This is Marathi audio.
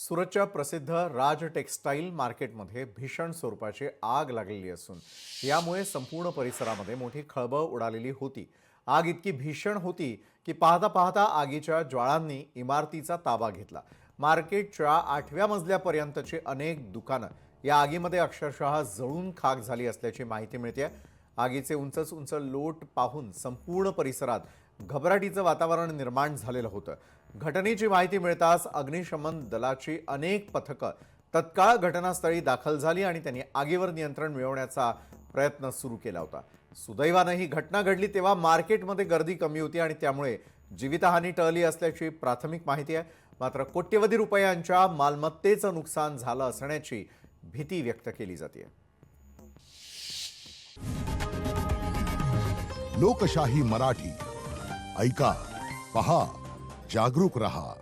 सुरतच्या प्रसिद्ध राज टेक्सटाईल मार्केटमध्ये भीषण स्वरूपाची आग लागलेली असून यामुळे संपूर्ण परिसरामध्ये मोठी खळबळ उडालेली होती। आग इतकी भीषण होती की पाहता पाहता आगीच्या ज्वाळांनी इमारतीचा ताबा घेतला। मार्केटच्या 8व्या मजल्यापर्यंतची अनेक दुकानं या आगीमध्ये अक्षरशः जळून खाक झाली असल्याची माहिती मिळते। आगीचे उंच उंच लोट पाहून संपूर्ण परिसरात घबराटीचं वातावरण निर्माण झालेलं होतं। घटनेची माहिती मिळताच अग्निशमन दलाची अनेक पथकं तत्काळ घटनास्थळी दाखल झाली आणि त्यांनी आगीवर नियंत्रण मिळवण्याचा प्रयत्न सुरू केला होता। सुदैवाने ही घटना घडली तेव्हा मार्केटमध्ये गर्दी कमी होती आणि त्यामुळे जीवितहानी टळली असल्याची प्राथमिक माहिती आहे। मात्र कोट्यवधी रुपयांच्या मालमत्तेचं नुकसान झालं असण्याची भीती व्यक्त केली जाते। लोकशाही मराठी ऐका, पहा, जागरूक रहा।